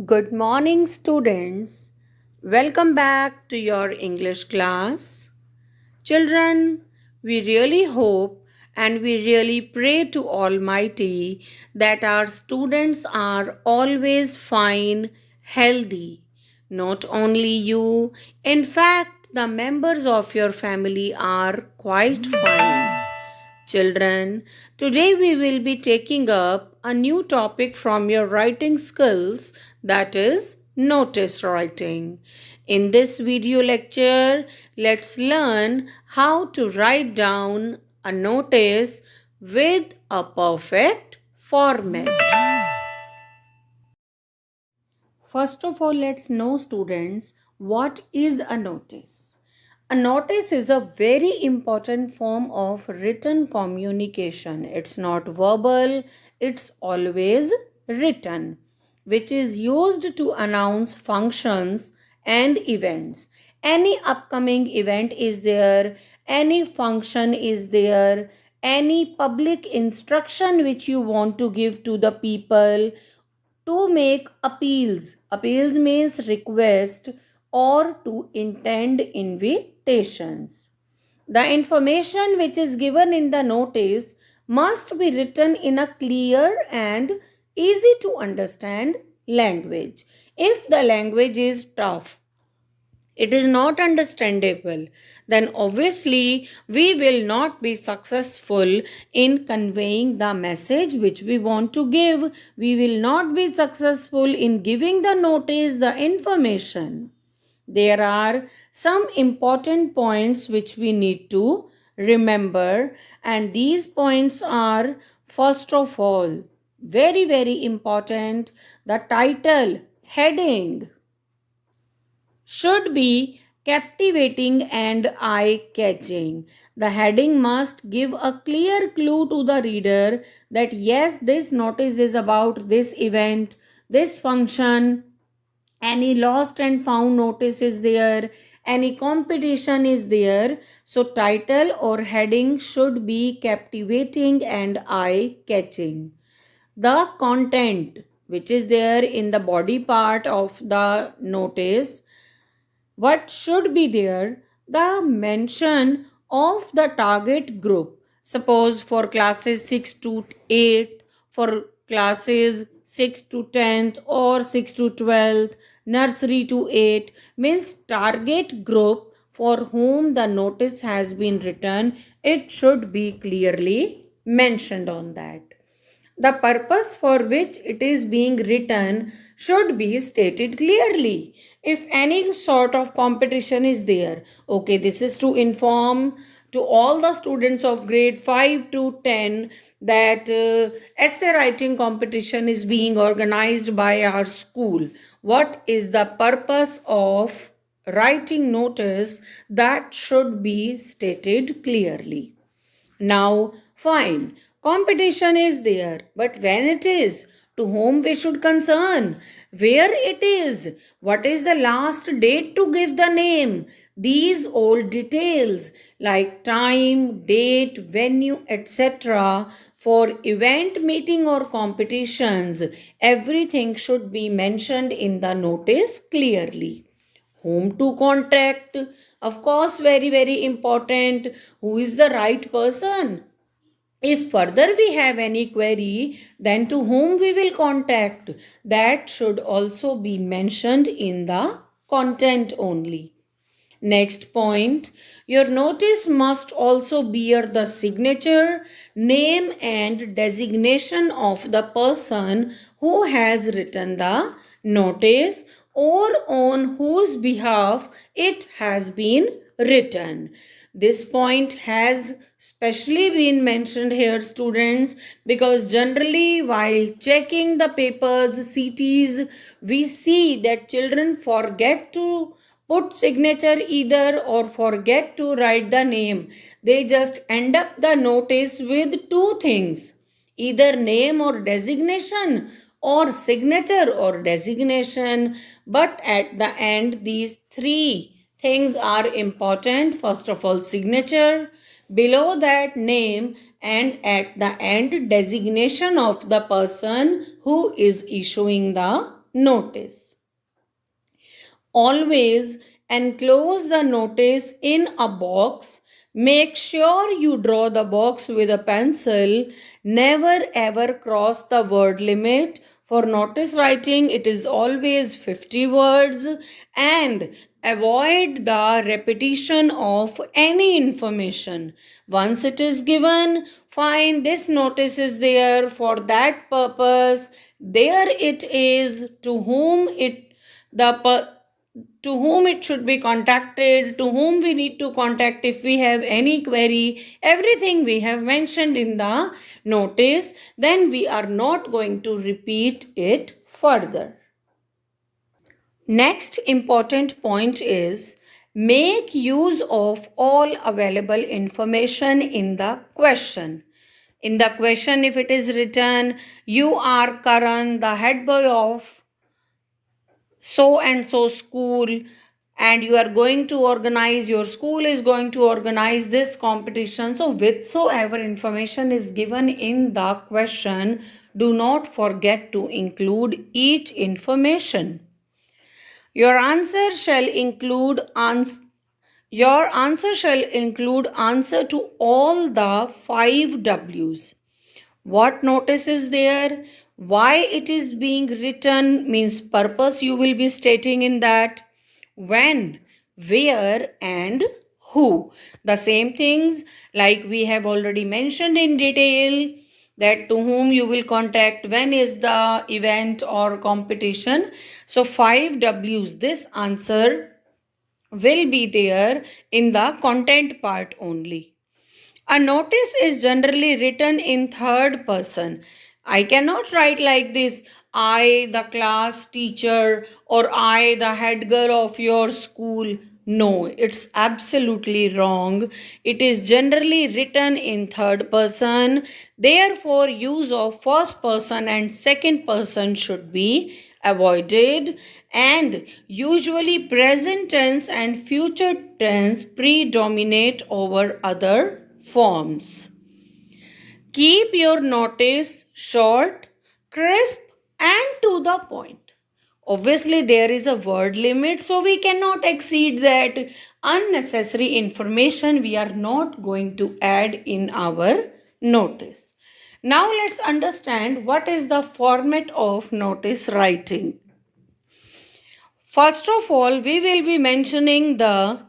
Good morning, students. Welcome back to your English class. Children, we really hope and we really pray to Almighty that our students are always fine, healthy. Not only you, in fact, the members of your family are quite fine. Children, today we will be taking up a new topic from your writing skills, that is notice writing. In this video lecture, let's learn how to write down a notice with a perfect format. First of all, let's know, students, what is a notice. A notice is a very important form of written communication. It's not verbal, it's always written, which is used to announce functions and events. Any upcoming event is there, any function is there, any public instruction which you want to give to the people, to make appeals. Appeals means request or to intend invitations. The information which is given in the notice must be written in a clear and easy to understand language. If the language is tough, it is not understandable, then obviously we will not be successful in conveying the message which we want to give. We will not be successful in giving the notice, the information. There are some important points which we need to remember, and these points are, first of all, very important, the title, heading should be captivating and eye catching. The heading must give a clear clue to the reader that yes, this notice is about this event, this function, any lost and found notice is there, any competition is there. So, title or heading should be captivating and eye catching. The content which is there in the body part of the notice, what should be there? The mention of the target group. Suppose for classes 6 to 8, for classes 6 to 10th or 6 to 12th, nursery to 8, means target group for whom the notice has been written. It should be clearly mentioned on that. The purpose for which it is being written should be stated clearly. If any sort of competition is there, okay, this is to inform to all the students of grade 5 to 10 that essay writing competition is being organized by our school. What is the purpose of writing notice? That should be stated clearly. Now, fine, competition is there, but when it is, to whom we should concern, where it is, what is the last date to give the name, these all details like time, date, venue, etc. for event, meeting, or competitions, everything should be mentioned in the notice clearly. Whom to contact? Of course, very important. Who is the right person? If further we have any query, then to whom we will contact? That should also be mentioned in the content only. Next point, your notice must also bear the signature, name and designation of the person who has written the notice or on whose behalf it has been written. This point has specially been mentioned here, students, because generally while checking the papers, CTs, we see that children forget to put signature either or forget to write the name. They just end up the notice with two things, either name or designation or signature or designation. But at the end, these three things are important. First of all, signature, below that name, and at the end, designation of the person who is issuing the notice. Always enclose the notice in a box. Make sure you draw the box with a pencil. Never ever cross the word limit. For notice writing, it is always 50 words, and avoid the repetition of any information. Once it is given, fine, this notice is there for that purpose. There it is, to whom it should be contacted, to whom we need to contact if we have any query, everything we have mentioned in the notice. Then we are not going to repeat it further. Next important point is make use of all available information in the question. In the question, if it is written, you are Karan, the head boy of so and so school, and you are going to organize, your school is going to organize this competition. So whatsoever information is given in the question, do not forget to include each information. Your answer shall include answer to all the 5 W's. What notice is there? Why it is being written, means purpose you will be stating in that. When, where, and who. The same things like we have already mentioned in detail, that to whom you will contact, when is the event or competition. So 5 W's, this answer will be there in the content part only. A notice is generally written in third person. I cannot write like this, I, the class teacher, or I, the head girl of your school. No, it's absolutely wrong. It is generally written in third person. Therefore, use of first person and second person should be avoided, and usually present tense and future tense predominate over other forms. Keep your notice short, crisp, and to the point. Obviously, there is a word limit, so we cannot exceed that. Unnecessary information we are not going to add in our notice. Now, let's understand what is the format of notice writing. First of all, we will be mentioning the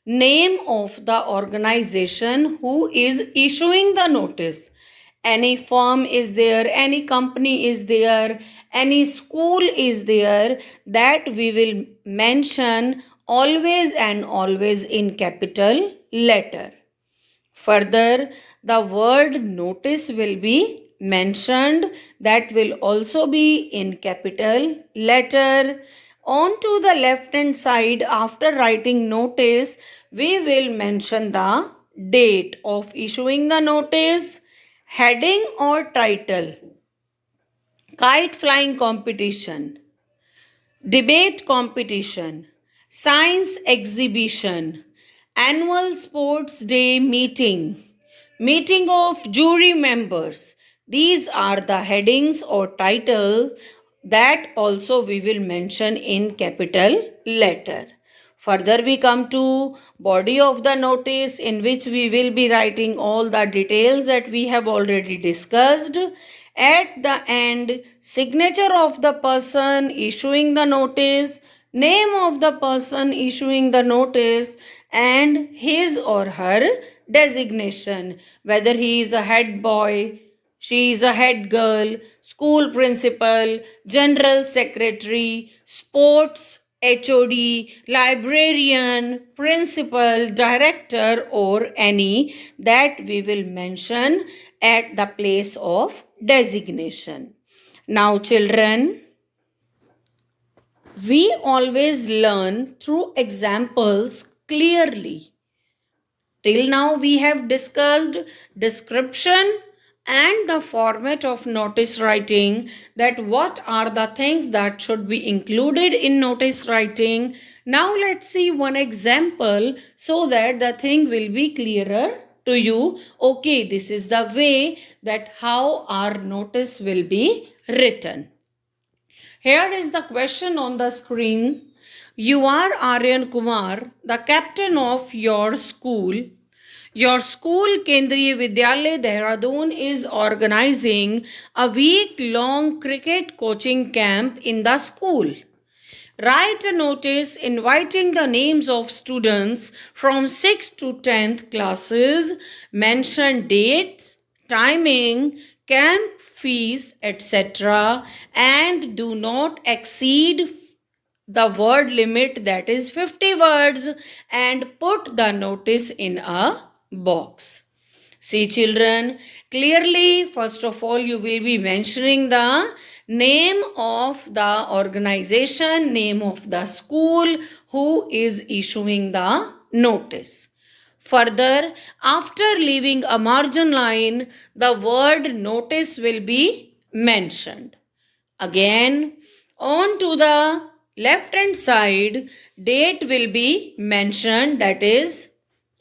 name of the organization who is issuing the notice. Any firm is there, any company is there, any school is there, that we will mention always and always in capital letter. Further, the word notice will be mentioned, that will also be in capital letter. On to the left hand side, after writing notice, we will mention the date of issuing the notice, heading or title, kite flying competition, debate competition, science exhibition, annual sports day meeting, meeting of jury members. These are the headings or title that also we will mention in capital letter. Further, we come to body of the notice, in which we will be writing all the details that we have already discussed. At the end, signature of the person issuing the notice, name of the person issuing the notice, and his or her designation, whether he is a head boy, she is a head girl, school principal, general secretary, sports HOD, librarian, principal, director, or any that we will mention at the place of designation. Now, children, we always learn through examples clearly. Till now, we have discussed description and the format of notice writing, that what are the things that should be included in notice writing. Now, let's see one example so that the thing will be clearer to you. Okay, this is the way that how our notice will be written. Here is the question on the screen. You are Aryan Kumar, the captain of your school. Your school, Kendriya Vidyalaya Dehradun, is organizing a week-long cricket coaching camp in the school. Write a notice inviting the names of students from 6th to 10th classes. Mention dates, timing, camp fees, etc. and do not exceed the word limit, that is 50 words, and put the notice in a box. See children, clearly first of all you will be mentioning the name of the organization, name of the school who is issuing the notice. Further, after leaving a margin line, the word notice will be mentioned. Again, on to the left hand side, date will be mentioned, that is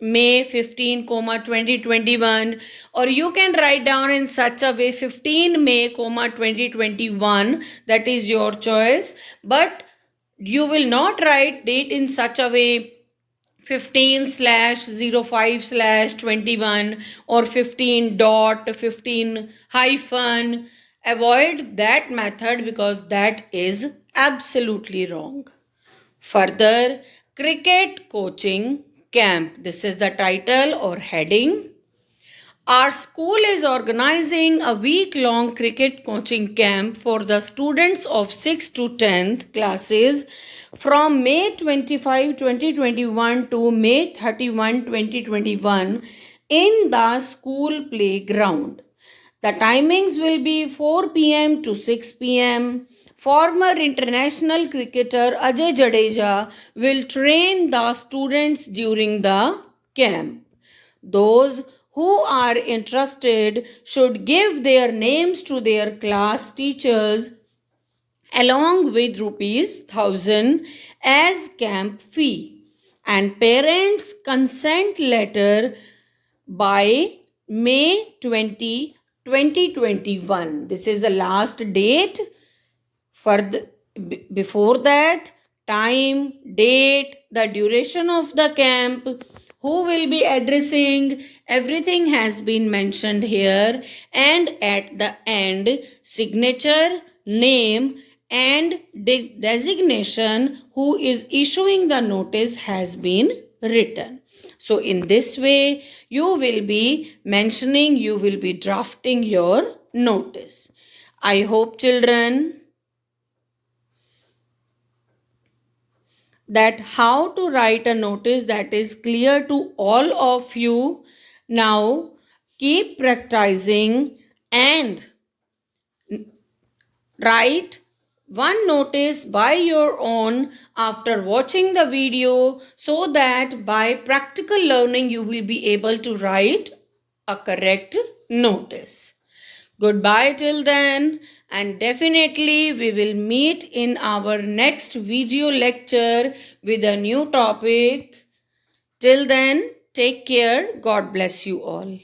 May 15, 2021, or you can write down in such a way 15 May, 2021, that is your choice, but you will not write date in such a way 15/05/21 or 15.15 hyphen. Avoid that method because that is absolutely wrong. Further, cricket coaching camp. This is the title or heading. Our school is organizing a week-long cricket coaching camp for the students of 6th to 10th classes from May 25, 2021 to May 31, 2021 in the school playground. The timings will be 4 p.m. to 6 p.m. Former international cricketer Ajay Jadeja will train the students during the camp. Those who are interested should give their names to their class teachers along with ₹1,000 as camp fee and parents' consent letter by May 20, 2021. This is the last date. Before that, time, date, the duration of the camp, who will be addressing, everything has been mentioned here, and at the end, signature, name and designation who is issuing the notice has been written. So in this way, you will be mentioning, you will be drafting your notice. I hope children that how to write a notice that is clear to all of you. Now keep practicing and write one notice by your own after watching the video so that by practical learning you will be able to write a correct notice. Goodbye till then, and definitely we will meet in our next video lecture with a new topic. Till then, take care. God bless you all.